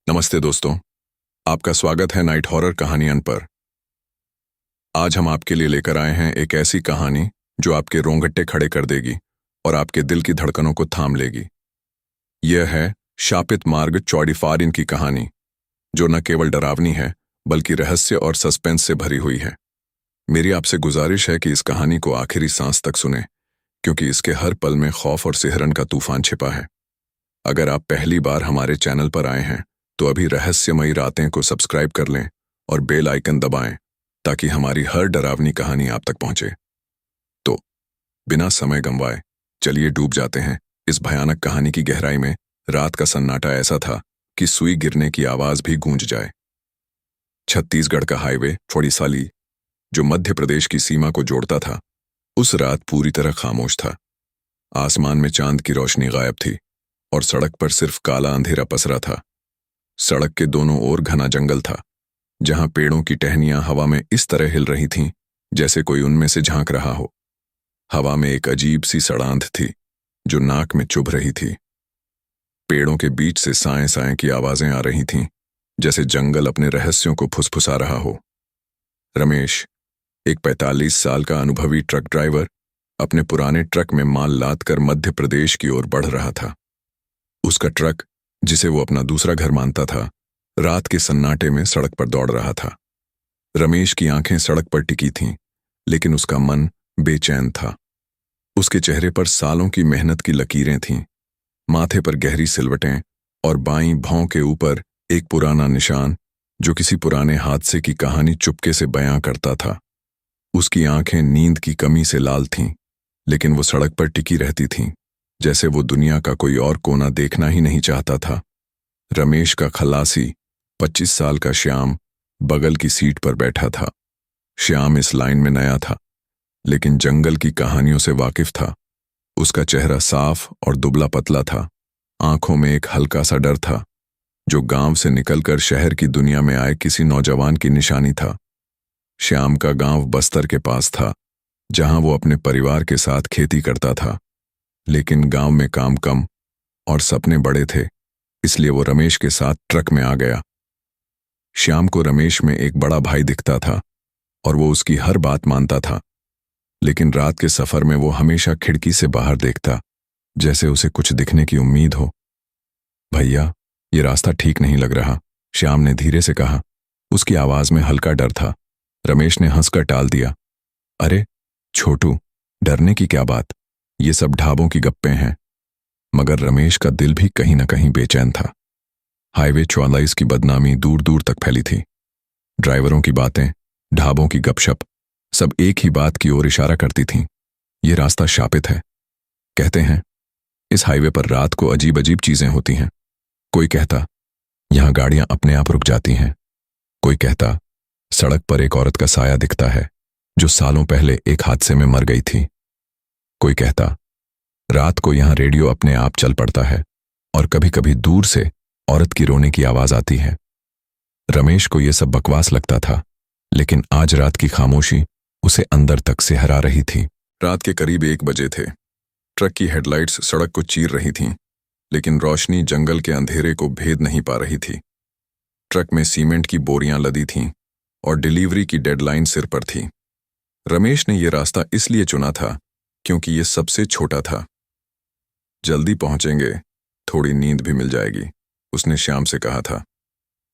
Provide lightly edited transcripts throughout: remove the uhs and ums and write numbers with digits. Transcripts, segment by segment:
नमस्ते दोस्तों, आपका स्वागत है नाइट हॉरर कहानियन पर। आज हम आपके लिए लेकर आए हैं एक ऐसी कहानी जो आपके रोंगटे खड़े कर देगी और आपके दिल की धड़कनों को थाम लेगी। यह है शापित मार्ग चौड़ीफारिन की कहानी, जो न केवल डरावनी है बल्कि रहस्य और सस्पेंस से भरी हुई है। मेरी आपसे गुजारिश है कि इस कहानी को आखिरी सांस तक सुने, क्योंकि इसके हर पल में खौफ और सिहरन का तूफान छिपा है। अगर आप पहली बार हमारे चैनल पर आए हैं तो अभी रहस्यमयी रातें को सब्सक्राइब कर लें और बेल आइकन दबाएं, ताकि हमारी हर डरावनी कहानी आप तक पहुंचे। तो बिना समय गंवाए चलिए डूब जाते हैं इस भयानक कहानी की गहराई में। रात का सन्नाटा ऐसा था कि सुई गिरने की आवाज भी गूंज जाए। छत्तीसगढ़ का हाईवे फोड़ीसाली, जो मध्य प्रदेश की सीमा को जोड़ता था, उस रात पूरी तरह खामोश था। आसमान में चांद की रोशनी गायब थी और सड़क पर सिर्फ काला अंधेरा पसरा था। सड़क के दोनों ओर घना जंगल था, जहां पेड़ों की टहनियां हवा में इस तरह हिल रही थीं जैसे कोई उनमें से झांक रहा हो। हवा में एक अजीब सी सड़ांध थी जो नाक में चुभ रही थी। पेड़ों के बीच से साएं साएं की आवाजें आ रही थीं, जैसे जंगल अपने रहस्यों को फुसफुसा रहा हो। रमेश, एक 45 साल का अनुभवी ट्रक ड्राइवर, अपने पुराने ट्रक में माल लाद कर मध्य प्रदेश की ओर बढ़ रहा था। उसका ट्रक, जिसे वो अपना दूसरा घर मानता था, रात के सन्नाटे में सड़क पर दौड़ रहा था। रमेश की आंखें सड़क पर टिकी थीं, लेकिन उसका मन बेचैन था। उसके चेहरे पर सालों की मेहनत की लकीरें थीं, माथे पर गहरी सिलवटें और बाईं भौं के ऊपर एक पुराना निशान जो किसी पुराने हादसे की कहानी चुपके से बयां करता था। उसकी आंखें नींद की कमी से लाल थीं, लेकिन वो सड़क पर टिकी रहती थीं, जैसे वो दुनिया का कोई और कोना देखना ही नहीं चाहता था। रमेश का खलासी 25 साल का श्याम बगल की सीट पर बैठा था। श्याम इस लाइन में नया था, लेकिन जंगल की कहानियों से वाकिफ था। उसका चेहरा साफ और दुबला पतला था। आंखों में एक हल्का सा डर था, जो गांव से निकलकर शहर की दुनिया में आए किसी नौजवान की निशानी था। श्याम का गांव बस्तर के पास था, जहां वो अपने परिवार के साथ खेती करता था। लेकिन गांव में काम कम और सपने बड़े थे, इसलिए वो रमेश के साथ ट्रक में आ गया। श्याम को रमेश में एक बड़ा भाई दिखता था और वो उसकी हर बात मानता था, लेकिन रात के सफर में वो हमेशा खिड़की से बाहर देखता, जैसे उसे कुछ दिखने की उम्मीद हो। भैया, ये रास्ता ठीक नहीं लग रहा, श्याम ने धीरे से कहा। उसकी आवाज में हल्का डर था। रमेश ने हंसकर टाल दिया। अरे छोटू, डरने की क्या बात, ये सब ढाबों की गप्पे हैं। मगर रमेश का दिल भी कहीं न कहीं बेचैन था। हाईवे 44 की बदनामी दूर दूर तक फैली थी। ड्राइवरों की बातें, ढाबों की गपशप, सब एक ही बात की ओर इशारा करती थीं। ये रास्ता शापित है। कहते हैं इस हाईवे पर रात को अजीब अजीब चीजें होती हैं। कोई कहता यहां गाड़ियां अपने आप रुक जाती हैं। कोई कहता सड़क पर एक औरत का साया दिखता है, जो सालों पहले एक हादसे में मर गई थी। कोई कहता रात को यहां रेडियो अपने आप चल पड़ता है और कभी कभी दूर से औरत की रोने की आवाज आती है। रमेश को यह सब बकवास लगता था, लेकिन आज रात की खामोशी उसे अंदर तक सिहरा रही थी। रात के करीब 1 बजे थे। ट्रक की हेडलाइट्स सड़क को चीर रही थीं, लेकिन रोशनी जंगल के अंधेरे को भेद नहीं पा रही थी। ट्रक में सीमेंट की बोरियां लदी थीं और डिलीवरी की डेडलाइन सिर पर थी। रमेश ने यह रास्ता इसलिए चुना था क्योंकि यह सबसे छोटा था। जल्दी पहुंचेंगे, थोड़ी नींद भी मिल जाएगी, उसने श्याम से कहा था।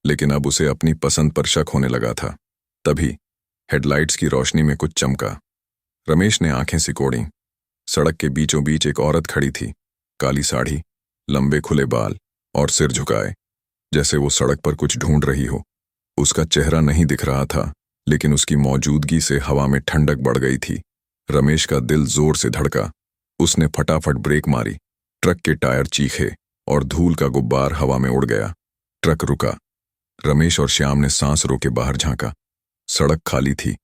लेकिन अब उसे अपनी पसंद पर शक होने लगा था। तभी हेडलाइट्स की रोशनी में कुछ चमका। रमेश ने आंखें सिकोड़ी। सड़क के बीचों बीच एक औरत खड़ी थी, काली साड़ी, लंबे खुले बाल और सिर झुकाए, जैसे वो सड़क पर कुछ ढूंढ रही हो। उसका चेहरा नहीं दिख रहा था, लेकिन उसकी मौजूदगी से हवा में ठंडक बढ़ गई थी। रमेश का दिल जोर से धड़का। उसने फटाफट ब्रेक मारी। ट्रक के टायर चीखे और धूल का गुब्बार हवा में उड़ गया। ट्रक रुका। रमेश और श्याम ने सांस रोके बाहर झांका। सड़क खाली थी।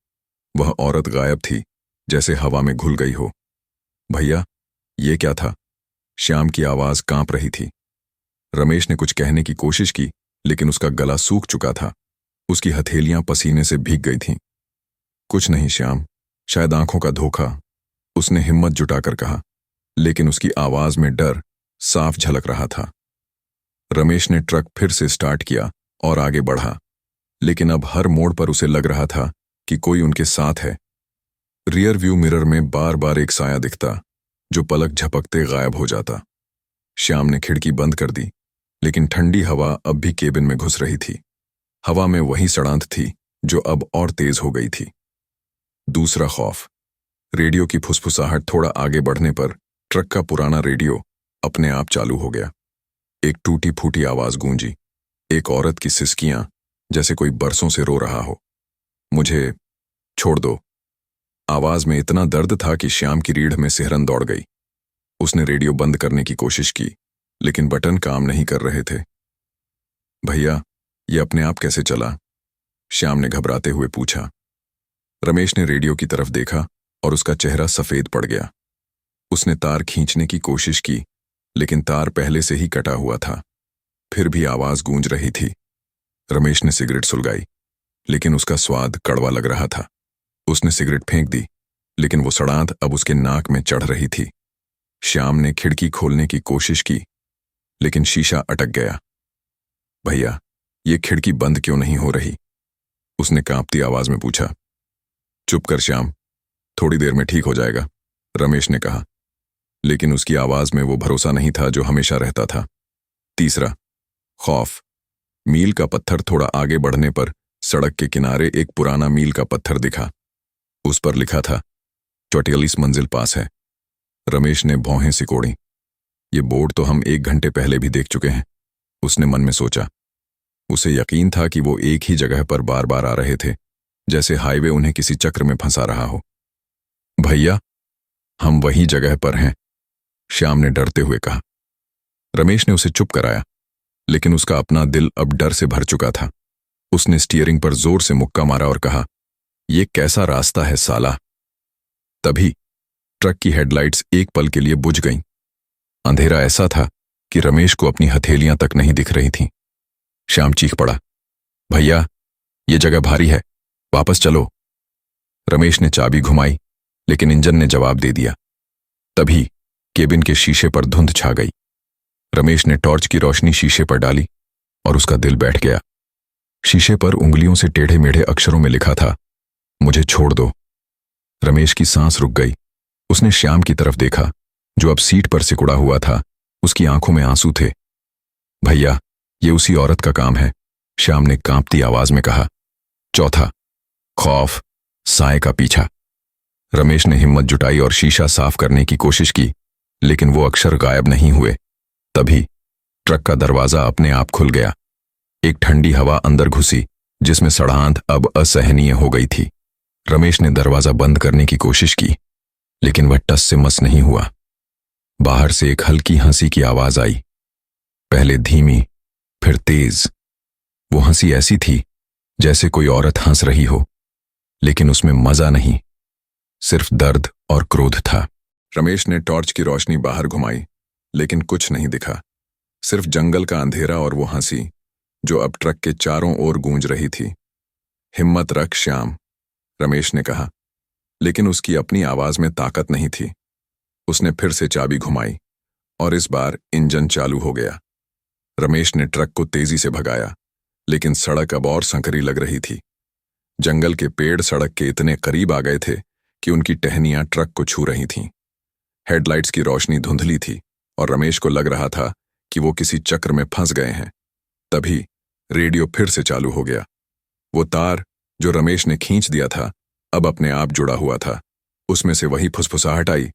वह औरत गायब थी, जैसे हवा में घुल गई हो। भैया, ये क्या था? श्याम की आवाज कांप रही थी। रमेश ने कुछ कहने की कोशिश की, लेकिन उसका गला सूख चुका था। उसकी हथेलियां पसीने से भीग गई थीं। कुछ नहीं श्याम, शायद आंखों का धोखा, उसने हिम्मत जुटाकर कहा, लेकिन उसकी आवाज में डर साफ झलक रहा था। रमेश ने ट्रक फिर से स्टार्ट किया और आगे बढ़ा, लेकिन अब हर मोड़ पर उसे लग रहा था कि कोई उनके साथ है। रियर व्यू मिरर में बार बार एक साया दिखता, जो पलक झपकते गायब हो जाता। श्याम ने खिड़की बंद कर दी, लेकिन ठंडी हवा अब भी केबिन में घुस रही थी। हवा में वही सड़ांत थी जो अब और तेज हो गई थी। दूसरा खौफ। रेडियो की फुसफुसाहट थोड़ा आगे बढ़ने पर ट्रक का पुराना रेडियो अपने आप चालू हो गया। एक टूटी फूटी आवाज गूंजी, एक औरत की सिसकियां, जैसे कोई बरसों से रो रहा हो। मुझे छोड़ दो। आवाज में इतना दर्द था कि श्याम की रीढ़ में सिहरन दौड़ गई। उसने रेडियो बंद करने की कोशिश की, लेकिन बटन काम नहीं कर रहे थे। भैया, ये अपने आप कैसे चला? श्याम ने घबराते हुए पूछा। रमेश ने रेडियो की तरफ देखा और उसका चेहरा सफेद पड़ गया। उसने तार खींचने की कोशिश की, लेकिन तार पहले से ही कटा हुआ था। फिर भी आवाज गूंज रही थी। रमेश ने सिगरेट सुलगाई, लेकिन उसका स्वाद कड़वा लग रहा था। उसने सिगरेट फेंक दी, लेकिन वो सड़ांत अब उसके नाक में चढ़ रही थी। श्याम ने खिड़की खोलने की कोशिश की, लेकिन शीशा अटक गया। भैया, ये खिड़की बंद क्यों नहीं हो रही? उसने कांपती आवाज में पूछा। चुप कर श्याम, थोड़ी देर में ठीक हो जाएगा, रमेश ने कहा, लेकिन उसकी आवाज में वो भरोसा नहीं था जो हमेशा रहता था। तीसरा खौफ। मील का पत्थर थोड़ा आगे बढ़ने पर सड़क के किनारे एक पुराना मील का पत्थर दिखा। उस पर लिखा था, 44 मंजिल पास है। रमेश ने भौहें सिकोड़ी। ये बोर्ड तो हम 1 घंटे पहले भी देख चुके हैं, उसने मन में सोचा। उसे यकीन था कि वो एक ही जगह पर बार बार आ रहे थे, जैसे हाईवे उन्हें किसी चक्र में फंसा रहा हो। भैया, हम वही जगह पर हैं, श्याम ने डरते हुए कहा। रमेश ने उसे चुप कराया, लेकिन उसका अपना दिल अब डर से भर चुका था। उसने स्टीयरिंग पर जोर से मुक्का मारा और कहा, ये कैसा रास्ता है साला। तभी ट्रक की हेडलाइट्स एक पल के लिए बुझ गईं। अंधेरा ऐसा था कि रमेश को अपनी हथेलियां तक नहीं दिख रही थीं। श्याम चीख पड़ा, भैया, ये जगह भारी है, वापस चलो। रमेश ने चाबी घुमाई, लेकिन इंजन ने जवाब दे दिया। तभी केबिन के शीशे पर धुंध छा गई। रमेश ने टॉर्च की रोशनी शीशे पर डाली और उसका दिल बैठ गया। शीशे पर उंगलियों से टेढ़े मेढ़े अक्षरों में लिखा था, मुझे छोड़ दो। रमेश की सांस रुक गई। उसने श्याम की तरफ देखा, जो अब सीट पर सिकुड़ा हुआ था। उसकी आंखों में आंसू थे। भैया, ये उसी औरत का काम है, श्याम ने कांपती आवाज में कहा। चौथा खौफ, साए का पीछा। रमेश ने हिम्मत जुटाई और शीशा साफ करने की कोशिश की, लेकिन वो अक्षर गायब नहीं हुए। तभी ट्रक का दरवाजा अपने आप खुल गया। एक ठंडी हवा अंदर घुसी, जिसमें सड़ांध अब असहनीय हो गई थी। रमेश ने दरवाजा बंद करने की कोशिश की, लेकिन वह टस से मस नहीं हुआ। बाहर से एक हल्की हंसी की आवाज आई, पहले धीमी, फिर तेज। वो हंसी ऐसी थी जैसे कोई औरत हंस रही हो, लेकिन उसमें मजा नहीं, सिर्फ दर्द और क्रोध था। रमेश ने टॉर्च की रोशनी बाहर घुमाई, लेकिन कुछ नहीं दिखा, सिर्फ जंगल का अंधेरा और वो हंसी जो अब ट्रक के चारों ओर गूंज रही थी। हिम्मत रख श्याम, रमेश ने कहा, लेकिन उसकी अपनी आवाज में ताकत नहीं थी। उसने फिर से चाबी घुमाई और इस बार इंजन चालू हो गया। रमेश ने ट्रक को तेजी से भगाया, लेकिन सड़क अब और संकरी लग रही थी। जंगल के पेड़ सड़क के इतने करीब आ गए थे कि उनकी टहनियां ट्रक को छू रही थीं। हेडलाइट्स की रोशनी धुंधली थी और रमेश को लग रहा था कि वो किसी चक्र में फंस गए हैं। तभी रेडियो फिर से चालू हो गया। वो तार जो रमेश ने खींच दिया था अब अपने आप जुड़ा हुआ था। उसमें से वही फुसफुसाहट आई,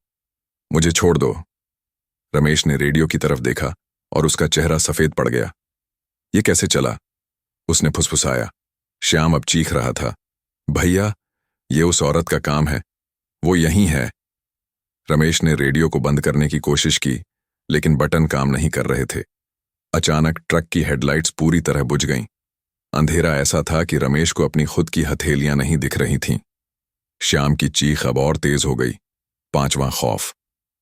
मुझे छोड़ दो। रमेश ने रेडियो की तरफ देखा और उसका चेहरा सफेद पड़ गया। ये कैसे चला? उसने फुसफुसाया। श्याम अब चीख रहा था, भैया, ये उस औरत का काम है, वो यहीं है। रमेश ने रेडियो को बंद करने की कोशिश की, लेकिन बटन काम नहीं कर रहे थे। अचानक ट्रक की हेडलाइट्स पूरी तरह बुझ गईं। अंधेरा ऐसा था कि रमेश को अपनी खुद की हथेलियां नहीं दिख रही थीं। श्याम की चीख अब और तेज हो गई। पांचवां खौफ,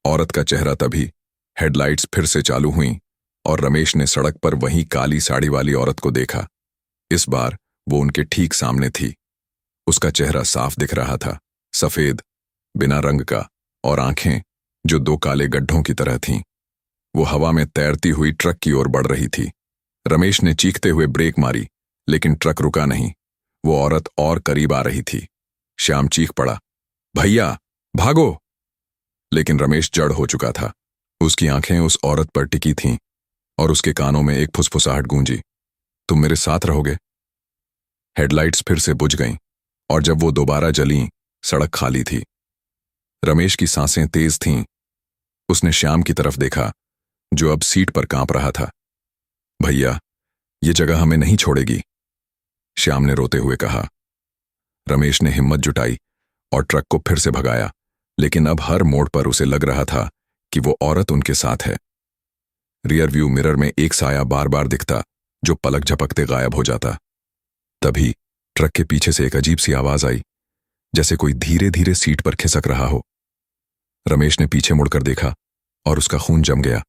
औरत का चेहरा। तभी हेडलाइट्स फिर से चालू हुईं और रमेश ने सड़क पर वही काली साड़ी वाली औरत को देखा। इस बार वो उनके ठीक सामने थी। उसका चेहरा साफ दिख रहा था, सफेद, बिना रंग का, और आंखें जो 2 काले गड्ढों की तरह थीं। वो हवा में तैरती हुई ट्रक की ओर बढ़ रही थी। रमेश ने चीखते हुए ब्रेक मारी, लेकिन ट्रक रुका नहीं। वो औरत और करीब आ रही थी। श्याम चीख पड़ा, भैया भागो! लेकिन रमेश जड़ हो चुका था। उसकी आंखें उस औरत पर टिकी थीं और उसके कानों में एक फुसफुसाहट गूंजी, तुम मेरे साथ रहोगे? हेडलाइट्स फिर से बुझ गईं और जब वो दोबारा जलीं, सड़क खाली थी। रमेश की सांसें तेज थीं। उसने श्याम की तरफ देखा, जो अब सीट पर कांप रहा था। भैया, ये जगह हमें नहीं छोड़ेगी, श्याम ने रोते हुए कहा। रमेश ने हिम्मत जुटाई और ट्रक को फिर से भगाया, लेकिन अब हर मोड़ पर उसे लग रहा था कि वो औरत उनके साथ है। रियर व्यू मिरर में एक साया बार बार दिखता, जो पलक झपकते गायब हो जाता। तभी ट्रक के पीछे से एक अजीब सी आवाज आई, जैसे कोई धीरे धीरे सीट पर खिसक रहा हो। रमेश ने पीछे मुड़कर देखा और उसका खून जम गया।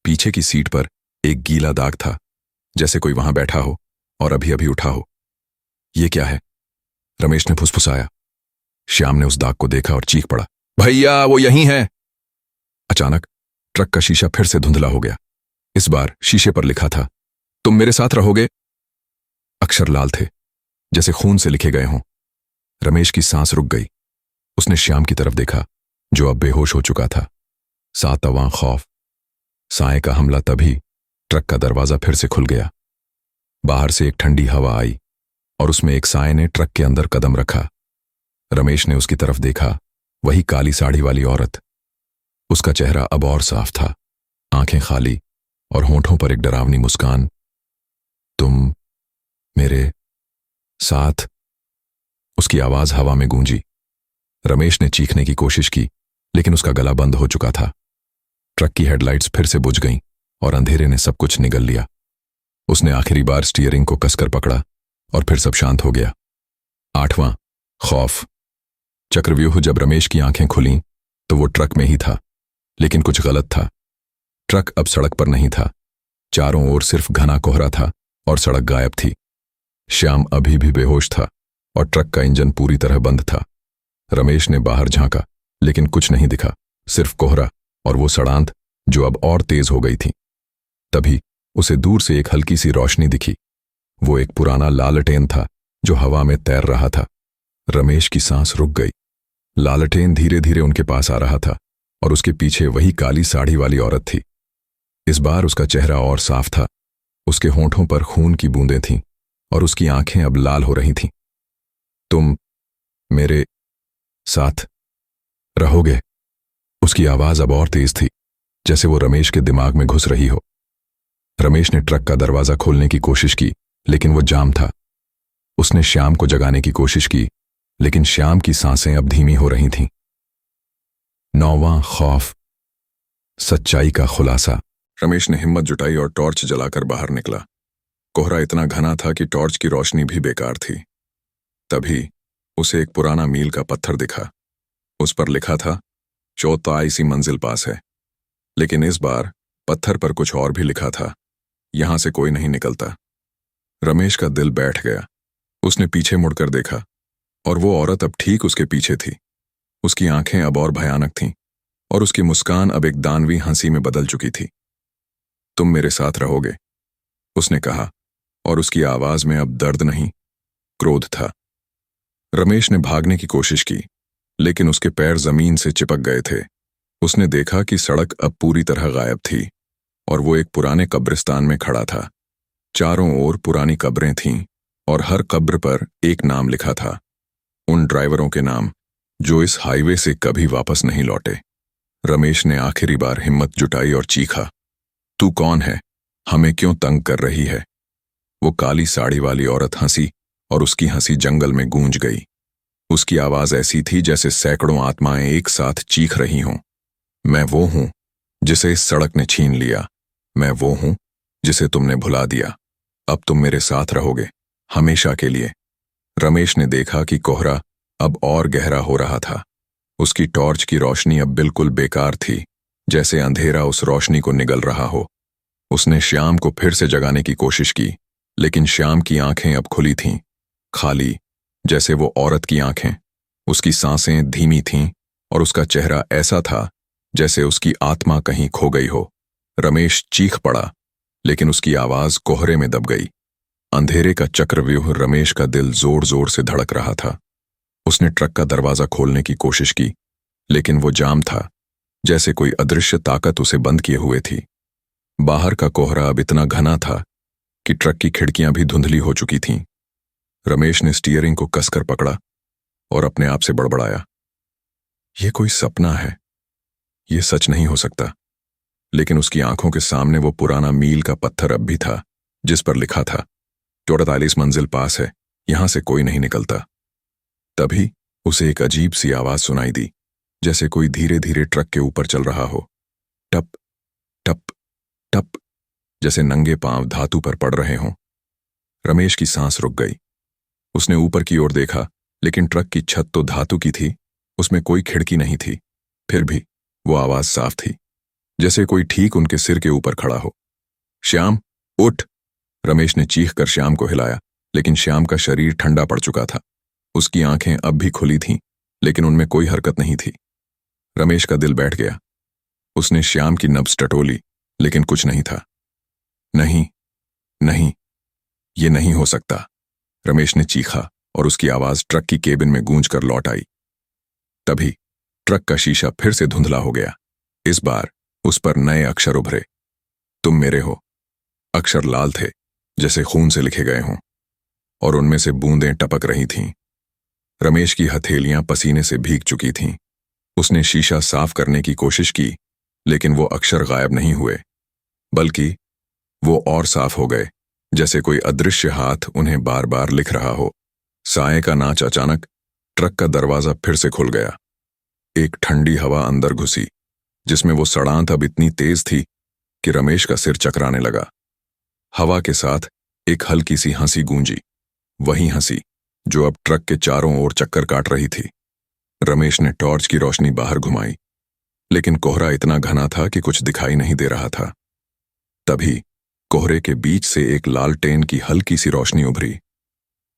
पीछे की सीट पर एक गीला दाग था, जैसे कोई वहां बैठा हो और अभी अभी उठा हो। ये क्या है? रमेश ने फुसफुसाया। श्याम ने उस दाग को देखा और चीख पड़ा, भैया वो यहीं है! अचानक ट्रक का शीशा फिर से धुंधला हो गया। इस बार शीशे पर लिखा था, तुम मेरे साथ रहोगे। अक्षर लाल थे, जैसे खून से लिखे गए हों। रमेश की सांस रुक गई। उसने श्याम की तरफ देखा, जो अब बेहोश हो चुका था। सातवां खौफ। साए का हमला। तभी ट्रक का दरवाजा फिर से खुल गया। बाहर से एक ठंडी हवा आई और उसमें एक साए ने ट्रक के अंदर कदम रखा। रमेश ने उसकी तरफ देखा, वही काली साड़ी वाली औरत। उसका चेहरा अब और साफ था, आंखें खाली और होंठों पर एक डरावनी मुस्कान। तुम मेरे साथ? उसकी आवाज हवा में गूंजी। रमेश ने चीखने की कोशिश की, लेकिन उसका गला बंद हो चुका था। ट्रक की हेडलाइट्स फिर से बुझ गईं और अंधेरे ने सब कुछ निगल लिया। उसने आखिरी बार स्टीयरिंग को कसकर पकड़ा और फिर सब शांत हो गया। आठवां खौफ। चक्रव्यूह। जब रमेश की आंखें खुलीं तो वो ट्रक में ही था, लेकिन कुछ गलत था। ट्रक अब सड़क पर नहीं था। चारों ओर सिर्फ घना कोहरा था और सड़क गायब थी। श्याम अभी भी बेहोश था और ट्रक का इंजन पूरी तरह बंद था। रमेश ने बाहर झांका, लेकिन कुछ नहीं दिखा, सिर्फ कोहरा और वो सड़ांत जो अब और तेज हो गई थी। तभी उसे दूर से एक हल्की सी रोशनी दिखी। वो एक पुराना लालटेन था जो हवा में तैर रहा था। रमेश की सांस रुक गई। लालटेन धीरे धीरे उनके पास आ रहा था और उसके पीछे वही काली साड़ी वाली औरत थी। इस बार उसका चेहरा और साफ था। उसके होंठों पर खून की बूंदें थीं और उसकी आंखें अब लाल हो रही थीं। तुम मेरे साथ रहोगे? उसकी आवाज अब और तेज थी, जैसे वो रमेश के दिमाग में घुस रही हो। रमेश ने ट्रक का दरवाजा खोलने की कोशिश की, लेकिन वो जाम था। उसने श्याम को जगाने की कोशिश की, लेकिन श्याम की सांसें अब धीमी हो रही थीं। नौवां खौफ। सच्चाई का खुलासा। रमेश ने हिम्मत जुटाई और टॉर्च जलाकर बाहर निकला। कोहरा इतना घना था कि टॉर्च की रोशनी भी बेकार थी। तभी उसे एक पुराना मील का पत्थर दिखा। उस पर लिखा था, चौथाई सी मंजिल पास है। लेकिन इस बार पत्थर पर कुछ और भी लिखा था, यहां से कोई नहीं निकलता। रमेश का दिल बैठ गया। उसने पीछे मुड़कर देखा और वो औरत अब ठीक उसके पीछे थी। उसकी आंखें अब और भयानक थीं और उसकी मुस्कान अब एक दानवी हंसी में बदल चुकी थी। तुम मेरे साथ रहोगे, उसने कहा, और उसकी आवाज में अब दर्द नहीं, क्रोध था। रमेश ने भागने की कोशिश की, लेकिन उसके पैर जमीन से चिपक गए थे। उसने देखा कि सड़क अब पूरी तरह गायब थी और वो एक पुराने कब्रिस्तान में खड़ा था। चारों ओर पुरानी कब्रें थीं और हर कब्र पर एक नाम लिखा था, उन ड्राइवरों के नाम जो इस हाईवे से कभी वापस नहीं लौटे। रमेश ने आखिरी बार हिम्मत जुटाई और चीखा, तू कौन है? हमें क्यों तंग कर रही है? वो काली साड़ी वाली औरत हंसी और उसकी हंसी जंगल में गूंज गई। उसकी आवाज ऐसी थी जैसे सैकड़ों आत्माएं एक साथ चीख रही हों। मैं वो हूं जिसे इस सड़क ने छीन लिया। मैं वो हूं जिसे तुमने भुला दिया। अब तुम मेरे साथ रहोगे, हमेशा के लिए। रमेश ने देखा कि कोहरा अब और गहरा हो रहा था। उसकी टॉर्च की रोशनी अब बिल्कुल बेकार थी, जैसे अंधेरा उस रोशनी को निगल रहा हो। उसने श्याम को फिर से जगाने की कोशिश की, लेकिन श्याम की आंखें अब खुली थीं, खाली, जैसे वो औरत की आंखें। उसकी सांसें धीमी थीं और उसका चेहरा ऐसा था जैसे उसकी आत्मा कहीं खो गई हो। रमेश चीख पड़ा, लेकिन उसकी आवाज कोहरे में दब गई। अंधेरे का चक्रव्यूह रमेश का दिल जोर जोर से धड़क रहा था। उसने ट्रक का दरवाजा खोलने की कोशिश की, लेकिन वो जाम था, जैसे कोई अदृश्य ताकत उसे बंद किए हुए थी। बाहर का कोहरा अब इतना घना था कि ट्रक की खिड़कियां भी धुंधली हो चुकी थीं। रमेश ने स्टीयरिंग को कसकर पकड़ा और अपने आप से बड़बड़ाया, यह कोई सपना है, यह सच नहीं हो सकता। लेकिन उसकी आंखों के सामने वो पुराना मील का पत्थर अब भी था, जिस पर लिखा था 44 मंजिल पास है, यहां से कोई नहीं निकलता। तभी उसे एक अजीब सी आवाज सुनाई दी, जैसे कोई धीरे धीरे ट्रक के ऊपर चल रहा हो। टप टप टप, जैसे नंगे पांव धातु पर पड़ रहे हों। रमेश की सांस रुक गई। उसने ऊपर की ओर देखा, लेकिन ट्रक की छत तो धातु की थी, उसमें कोई खिड़की नहीं थी। फिर भी वो आवाज साफ थी, जैसे कोई ठीक उनके सिर के ऊपर खड़ा हो। श्याम, उठ! रमेश ने चीख कर श्याम को हिलाया, लेकिन श्याम का शरीर ठंडा पड़ चुका था। उसकी आंखें अब भी खुली थीं, लेकिन उनमें कोई हरकत नहीं थी। रमेश का दिल बैठ गया। उसने श्याम की नब्ज टटोली, लेकिन कुछ नहीं था। नहीं, नहीं, ये नहीं हो सकता, रमेश ने चीखा और उसकी आवाज ट्रक की केबिन में गूंज कर लौट आई। तभी ट्रक का शीशा फिर से धुंधला हो गया। इस बार उस पर नए अक्षर उभरे। तुम मेरे हो। अक्षर लाल थे, जैसे खून से लिखे गए हों, और उनमें से बूंदें टपक रही थीं। रमेश की हथेलियां पसीने से भीग चुकी थीं। उसने शीशा साफ करने की कोशिश की, लेकिन वो अक्षर गायब नहीं हुए, बल्कि वो और साफ हो गए, जैसे कोई अदृश्य हाथ उन्हें बार बार लिख रहा हो। साए का नाच अचानक ट्रक का दरवाजा फिर से खुल गया। एक ठंडी हवा अंदर घुसी, जिसमें वो सड़ांत अब इतनी तेज थी कि रमेश का सिर चकराने लगा। हवा के साथ एक हल्की सी हंसी गूंजी, वही हंसी जो अब ट्रक के चारों ओर चक्कर काट रही थी। रमेश ने टॉर्च की रोशनी बाहर घुमाई, लेकिन कोहरा इतना घना था कि कुछ दिखाई नहीं दे रहा था। तभी कोहरे के बीच से एक लालटेन की हल्की सी रोशनी उभरी।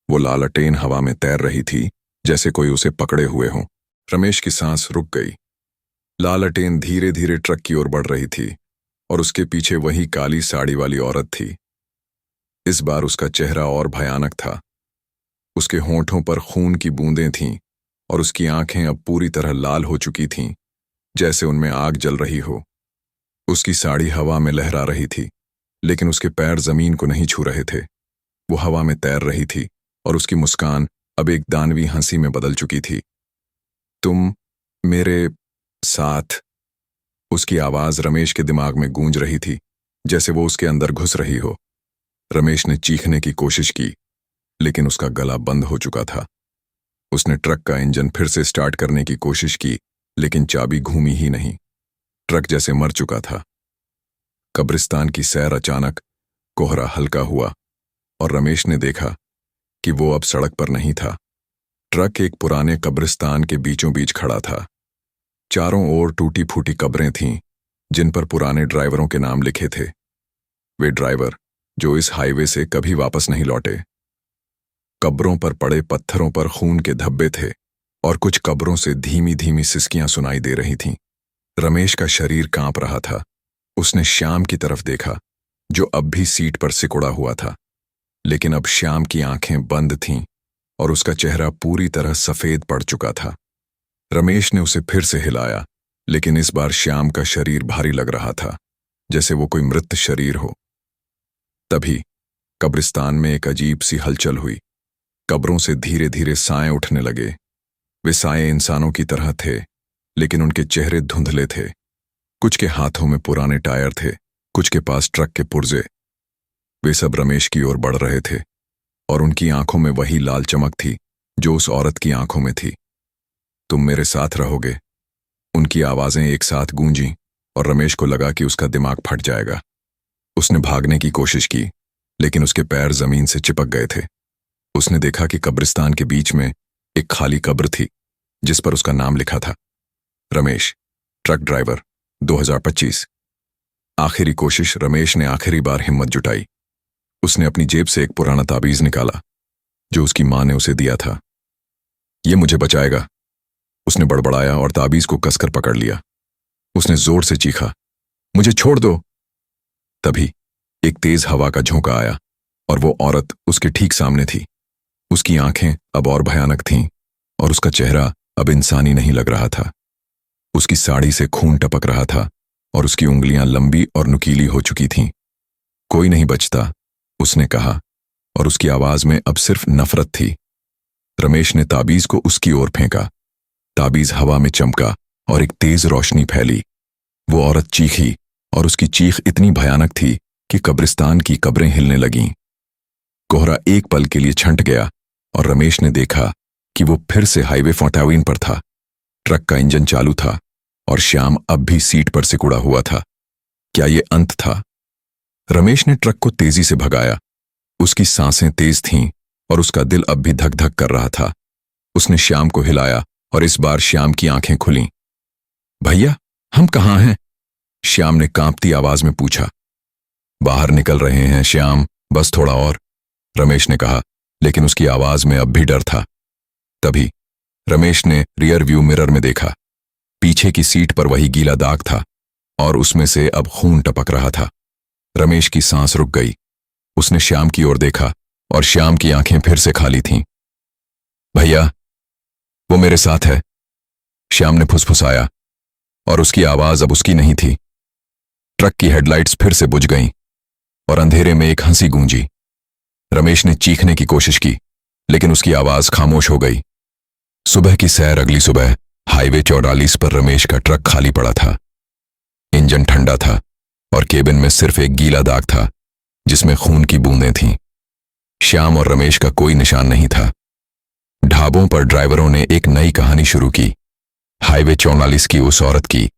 वो लालटेन हवा में तैर रही थी, जैसे कोई उसे पकड़े हुए हो। रमेश की सांस रुक गई। लालटेन धीरे धीरे ट्रक की ओर बढ़ रही थी, और उसके पीछे वही काली साड़ी वाली औरत थी। इस बार उसका चेहरा और भयानक था। उसके होंठों पर खून की बूंदें थीं, और उसकी आंखें अब पूरी तरह लाल हो चुकी थीं, जैसे उनमें आग जल रही हो। उसकी साड़ी हवा में लहरा रही थी, लेकिन उसके पैर जमीन को नहीं छू रहे थे। वो हवा में तैर रही थी, और उसकी मुस्कान अब एक दानवी हंसी में बदल चुकी थी। तुम मेरे साथ, उसकी आवाज रमेश के दिमाग में गूंज रही थी, जैसे वो उसके अंदर घुस रही हो। रमेश ने चीखने की कोशिश की, लेकिन उसका गला बंद हो चुका था। उसने ट्रक का इंजन फिर से स्टार्ट करने की कोशिश की, लेकिन चाबी घूमी ही नहीं। ट्रक जैसे मर चुका था। कब्रिस्तान की सैर अचानक कोहरा हल्का हुआ, और रमेश ने देखा कि वो अब सड़क पर नहीं था। ट्रक एक पुराने कब्रिस्तान के बीचों बीच खड़ा था। चारों ओर टूटी फूटी कब्रें थीं, जिन पर पुराने ड्राइवरों के नाम लिखे थे। वे ड्राइवर जो इस हाईवे से कभी वापस नहीं लौटे। कब्रों पर पड़े पत्थरों पर खून के धब्बे थे, और कुछ कब्रों से धीमी धीमी सिसकियां सुनाई दे रही थीं। रमेश का शरीर कांप रहा था। उसने श्याम की तरफ देखा, जो अब भी सीट पर सिकुड़ा हुआ था, लेकिन अब श्याम की आंखें बंद थीं, और उसका चेहरा पूरी तरह सफेद पड़ चुका था। रमेश ने उसे फिर से हिलाया, लेकिन इस बार श्याम का शरीर भारी लग रहा था, जैसे वो कोई मृत शरीर हो। तभी कब्रिस्तान में एक अजीब सी हलचल हुई। कब्रों से धीरे धीरे साए उठने लगे। वे साए इंसानों की तरह थे, लेकिन उनके चेहरे धुंधले थे। कुछ के हाथों में पुराने टायर थे, कुछ के पास ट्रक के पुर्जे। वे सब रमेश की ओर बढ़ रहे थे, और उनकी आंखों में वही लाल चमक थी जो उस औरत की आंखों में थी। तुम मेरे साथ रहोगे? उनकी आवाजें एक साथ गूंजी, और रमेश को लगा कि उसका दिमाग फट जाएगा। उसने भागने की कोशिश की, लेकिन उसके पैर जमीन से चिपक गए थे। उसने देखा कि कब्रिस्तान के बीच में एक खाली कब्र थी, जिस पर उसका नाम लिखा था, रमेश, ट्रक ड्राइवर, 2025। आखिरी कोशिश। रमेश ने आखिरी बार हिम्मत जुटाई। उसने अपनी जेब से एक पुराना ताबीज निकाला, जो उसकी मां ने उसे दिया था। ये मुझे बचाएगा, उसने बड़बड़ाया और ताबीज को कसकर पकड़ लिया। उसने जोर से चीखा, मुझे छोड़ दो। तभी एक तेज हवा का झोंका आया और वो औरत उसके ठीक सामने थी। उसकी आंखें अब और भयानक थीं और उसका चेहरा अब इंसानी नहीं लग रहा था। उसकी साड़ी से खून टपक रहा था और उसकी उंगलियां लंबी और नुकीली हो चुकी थीं। कोई नहीं बचता, उसने कहा, और उसकी आवाज में अब सिर्फ नफरत थी। रमेश ने ताबीज को उसकी ओर फेंका। ताबीज हवा में चमका और एक तेज रोशनी फैली। वो औरत चीखी और उसकी चीख इतनी भयानक थी कि कब्रिस्तान की कब्रें हिलने लगीं। कोहरा एक पल के लिए छंट गया और रमेश ने देखा कि वो फिर से हाईवे 14 पर था। ट्रक का इंजन चालू था और श्याम अब भी सीट पर सिकुड़ा हुआ था। क्या ये अंत था? रमेश ने ट्रक को तेजी से भगाया। उसकी सांसें तेज थीं और उसका दिल अब भी धक धक कर रहा था। उसने श्याम को हिलाया और इस बार श्याम की आंखें खुलीं। भैया, हम कहाँ हैं? श्याम ने कांपती आवाज में पूछा। बाहर निकल रहे हैं श्याम, बस थोड़ा और, रमेश ने कहा, लेकिन उसकी आवाज में अब भी डर था। तभी रमेश ने रियर व्यू मिरर में देखा। पीछे की सीट पर वही गीला दाग था और उसमें से अब खून टपक रहा था। रमेश की सांस रुक गई। उसने श्याम की ओर देखा और श्याम की आंखें फिर से खाली थीं। भैया, वो मेरे साथ है, श्याम ने फुसफुसाया और उसकी आवाज अब उसकी नहीं थी। ट्रक की हेडलाइट्स फिर से बुझ गईं और अंधेरे में एक हंसी गूंजी। रमेश ने चीखने की कोशिश की, लेकिन उसकी आवाज खामोश हो गई। सुबह की सैर अगली सुबह हाईवे 44 पर रमेश का ट्रक खाली पड़ा था। इंजन ठंडा था और केबिन में सिर्फ एक गीला दाग था जिसमें खून की बूंदें थीं। श्याम और रमेश का कोई निशान नहीं था। ढाबों पर ड्राइवरों ने एक नई कहानी शुरू की, हाईवे 44 की उस औरत की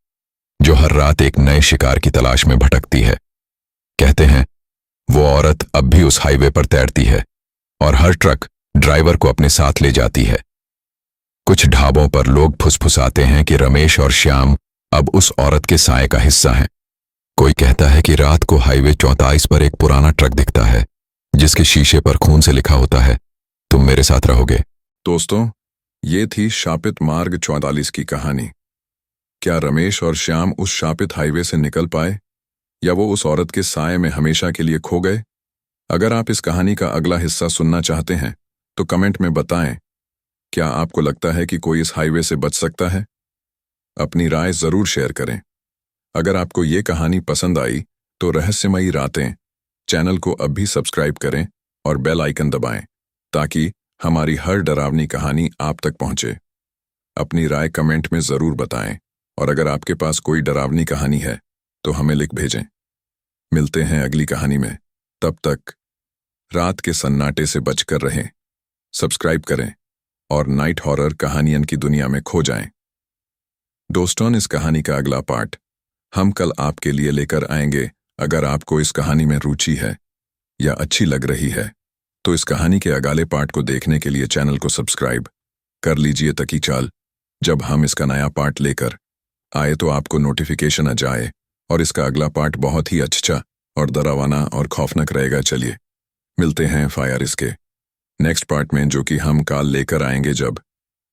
जो हर रात एक नए शिकार की तलाश में भटकती है। कहते हैं वो औरत अब भी उस हाईवे पर तैरती है और हर ट्रक ड्राइवर को अपने साथ ले जाती है। कुछ ढाबों पर लोग फुसफुसाते हैं कि रमेश और श्याम अब उस औरत के साए का हिस्सा हैं। कोई कहता है कि रात को हाईवे 44 पर एक पुराना ट्रक दिखता है जिसके शीशे पर खून से लिखा होता है, तुम मेरे साथ रहोगे। दोस्तों, ये थी शापित मार्ग 44 की कहानी। क्या रमेश और श्याम उस शापित हाईवे से निकल पाए या वो उस औरत के साए में हमेशा के लिए खो गए? अगर आप इस कहानी का अगला हिस्सा सुनना चाहते हैं तो कमेंट में बताएं। क्या आपको लगता है कि कोई इस हाईवे से बच सकता है? अपनी राय जरूर शेयर करें। अगर आपको ये कहानी पसंद आई तो रहस्यमयी रातें चैनल को अब भी सब्सक्राइब करें और बेल आइकन दबाएं ताकि हमारी हर डरावनी कहानी आप तक पहुंचे। अपनी राय कमेंट में जरूर बताएं और अगर आपके पास कोई डरावनी कहानी है तो हमें लिख भेजें। मिलते हैं अगली कहानी में। तब तक रात के सन्नाटे से बचकर रहें, सब्सक्राइब करें और नाइट हॉरर कहानियन की दुनिया में खो जाएं। दोस्तों, इस कहानी का अगला पार्ट हम कल आपके लिए लेकर आएंगे। अगर आपको इस कहानी में रुचि है या अच्छी लग रही है तो इस कहानी के अगले पार्ट को देखने के लिए चैनल को सब्सक्राइब कर लीजिए ताकि जब हम इसका नया पार्ट लेकर आए तो आपको नोटिफिकेशन आ जाए। और इसका अगला पार्ट बहुत ही अच्छा और डरावना और खौफनाक रहेगा। चलिए मिलते हैं फायर इसके नेक्स्ट पार्ट में, जो कि हम कल लेकर आएंगे। जब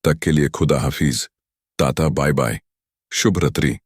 तक के लिए खुदा हाफिज, टाटा, बाय बाय, शुभ रात्रि।